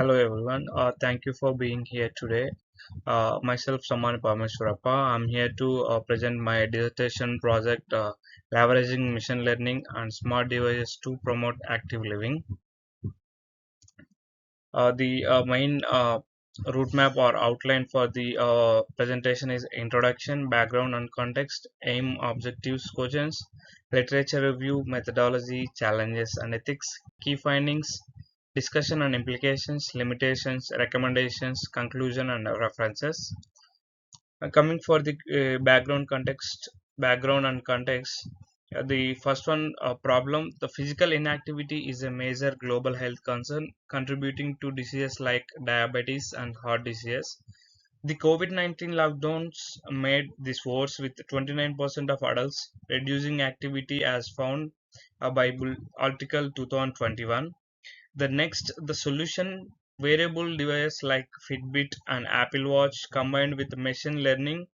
Hello everyone. Thank you for being here today. Myself, Saman Parameswarappa. I'm here to present my dissertation project, leveraging machine learning and smart devices to promote active living. The main route map or outline for the presentation is introduction, background and context, aim, objectives, questions, literature review, methodology, challenges and ethics, key findings, discussion and implications, limitations, recommendations, conclusion and references. Coming for the background and context. The first one problem: the physical inactivity is a major global health concern, contributing to diseases like diabetes and heart disease. The COVID-19 lockdowns made this worse, with 29% of adults reducing activity, as found by Article 2021. The solution: wearable devices like Fitbit and Apple Watch combined with machine learning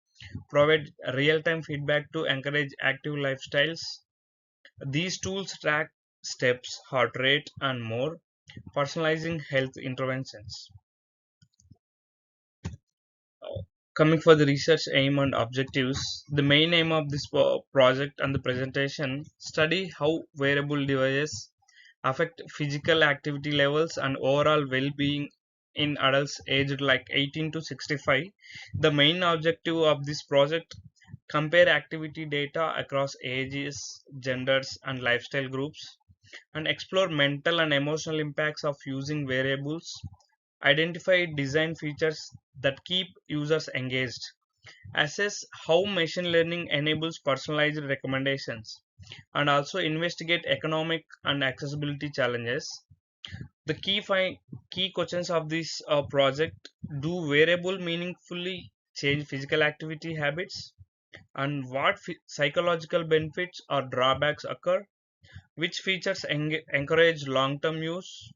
provide real-time feedback to encourage active lifestyles. These tools track steps, heart rate, and more, personalizing health interventions. Coming for the research aim and objectives, the main aim of this project and the presentation: study how wearable devices affect physical activity levels and overall well-being in adults aged like 18 to 65. The main objective of this project: compare activity data across ages, genders, and lifestyle groups, and explore mental and emotional impacts of using wearables, identify design features that keep users engaged, assess how machine learning enables personalized recommendations, and also investigate economic and accessibility challenges. The key questions of this project: do wearable meaningfully change physical activity habits? And what psychological benefits or drawbacks occur? Which features encourage long-term use?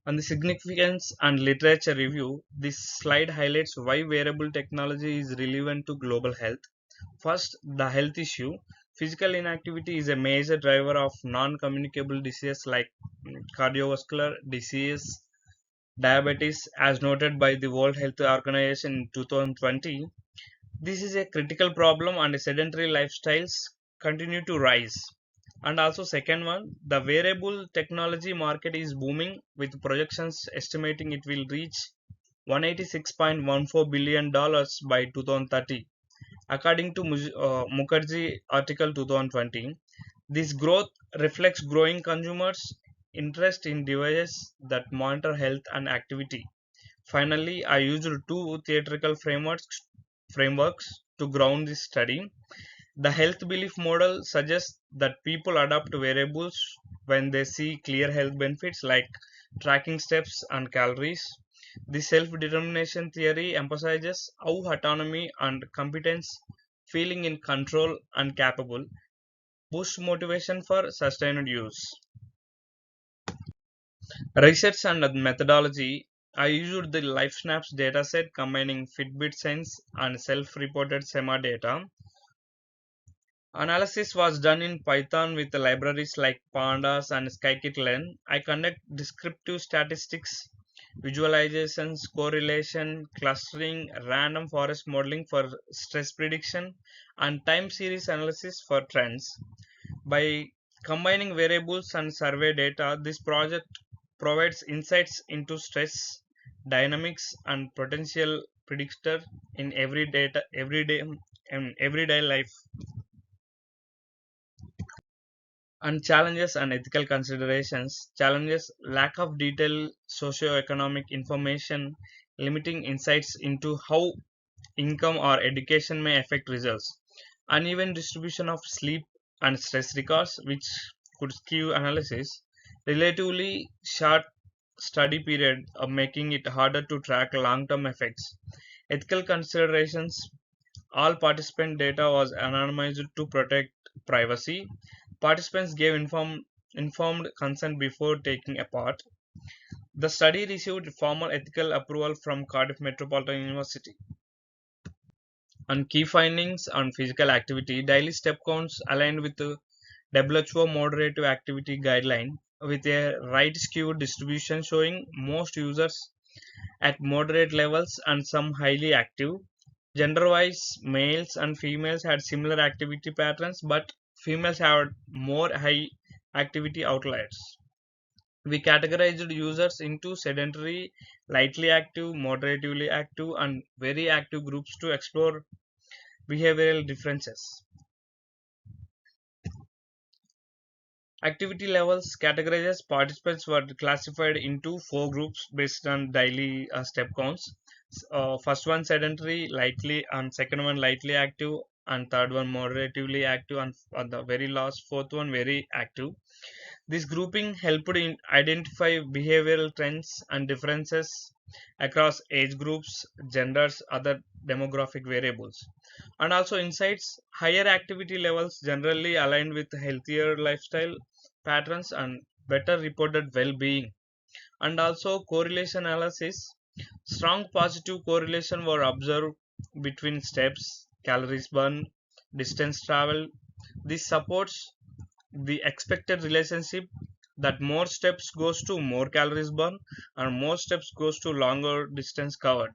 On the significance and literature review, this slide highlights why wearable technology is relevant to global health. First, the health issue. Physical inactivity is a major driver of non-communicable diseases like cardiovascular disease, diabetes, as noted by the World Health Organization in 2020. This is a critical problem, and sedentary lifestyles continue to rise. And also, second one, the wearable technology market is booming, with projections estimating it will reach $186.14 billion by 2030. According to Mukherjee article 2020, this growth reflects growing consumers' interest in devices that monitor health and activity. Finally, I used two theoretical frameworks to ground this study. The health belief model suggests that people adopt wearables when they see clear health benefits like tracking steps and calories. The self determination theory emphasizes how autonomy and competence, feeling in control and capable, boost motivation for sustained use. Research and methodology: I used the LifeSnaps dataset combining Fitbit Sense and self-reported SEMA data. Analysis was done in Python with libraries like Pandas and Scikit-learn. I conduct descriptive statistics, visualizations, correlation, clustering, random forest modeling for stress prediction, and time series analysis for trends. By combining variables and survey data, this project provides insights into stress dynamics and potential predictor in everyday life. And challenges and ethical considerations. Challenges: lack of detailed socio-economic information, limiting insights into how income or education may affect results, uneven distribution of sleep and stress records, which could skew analysis, relatively short study period, making it harder to track long-term effects. Ethical considerations: all participant data was anonymized to protect privacy. Participants gave informed consent before taking a part. The study received formal ethical approval from Cardiff Metropolitan University. On key findings on physical activity, daily step counts aligned with the WHO moderative activity guideline. with a right skewed distribution showing most users at moderate levels and some highly active. Gender wise, males and females had similar activity patterns, but females had more high activity outliers. We categorized users into sedentary, lightly active, moderately active, and very active groups to explore behavioral differences. Activity levels categorizes participants were classified into four groups based on daily step counts. First one sedentary, lightly, and second one lightly active, and third one moderatively active, and the very last fourth one very active. This grouping helped in identify behavioral trends and differences across age groups, genders, other demographic variables. And also insights, higher activity levels generally aligned with healthier lifestyle patterns and better reported well-being. And also correlation analysis, strong positive correlation were observed between steps, calories burned, distance traveled. This supports the expected relationship that more steps goes to more calories burned and more steps goes to longer distance covered.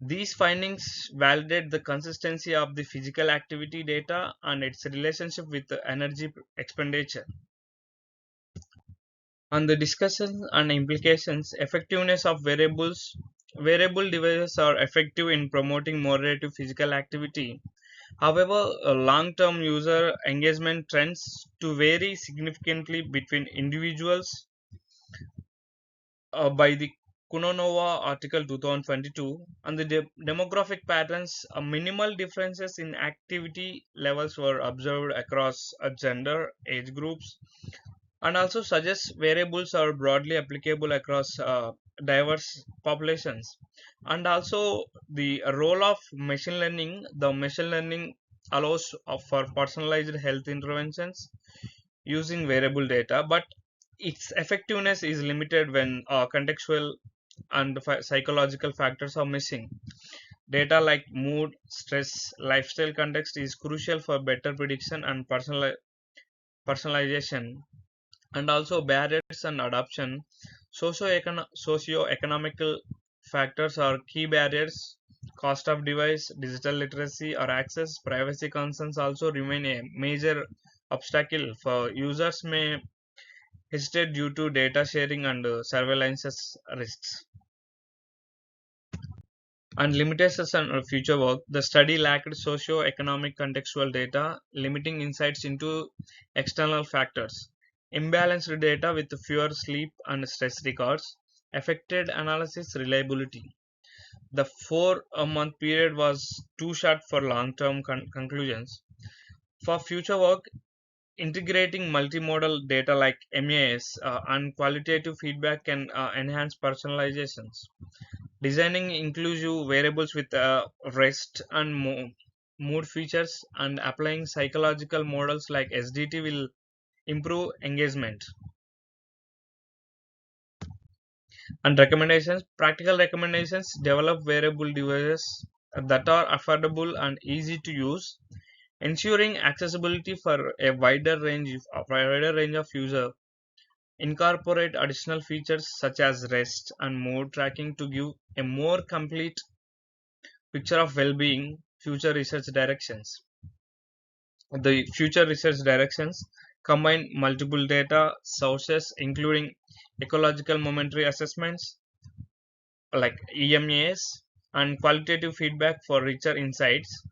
These findings validate the consistency of the physical activity data and its relationship with the energy expenditure. On the discussion and implications, effectiveness of variables. Variable devices are effective in promoting moderative physical activity. However, long-term user engagement trends to vary significantly between individuals by the Kunonova article 2022, and the demographic patterns, minimal differences in activity levels were observed across gender, age groups, and also suggests variables are broadly applicable across diverse populations. And also the role of machine learning, the machine learning allows for personalized health interventions using variable data, but its effectiveness is limited when contextual and psychological factors are missing. Data like mood, stress, lifestyle context is crucial for better prediction and personalization. And also barriers and adoption. Socio-economical factors are key barriers. Cost of device, digital literacy or access, privacy concerns also remain a major obstacle for users may hesitate due to data sharing and surveillance risks. And limitations on future work. The study lacked socio-economic contextual data, limiting insights into external factors. Imbalanced data with fewer sleep and stress records affected analysis reliability. The 4 month period was too short for long term conclusions. For future work, integrating multimodal data like MAS and qualitative feedback can enhance personalizations. Designing inclusive variables with rest and mood features and applying psychological models like SDT will improve engagement. And recommendations, practical recommendations, develop wearable devices that are affordable and easy to use, ensuring accessibility for a wider range of users. Incorporate additional features such as rest and mood tracking to give a more complete picture of well-being. Future research directions. The future research directions combine multiple data sources, including ecological momentary assessments like EMAs and qualitative feedback for richer insights.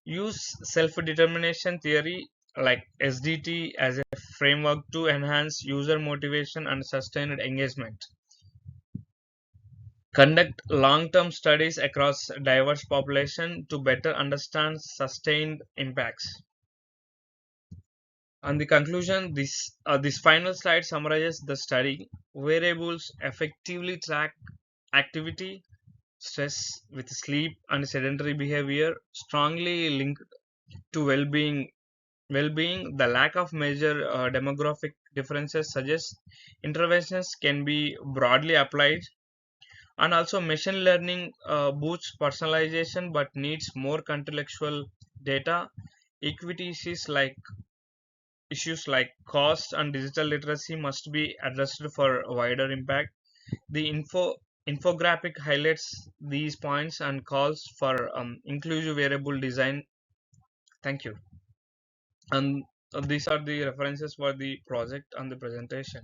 Use self-determination theory like SDT as a framework to enhance user motivation and sustained engagement. Conduct long-term studies across diverse population to better understand sustained impacts. On the conclusion, this final slide summarizes the study. Variables effectively track activity, stress with sleep and sedentary behavior, strongly linked to well-being. Well-being, the lack of major demographic differences suggests interventions can be broadly applied. And also machine learning boosts personalization but needs more contextual data. Equities like issues like cost and digital literacy must be addressed for wider impact. The infographic highlights these points and calls for inclusive wearable design. Thank you. And these are the references for the project and the presentation.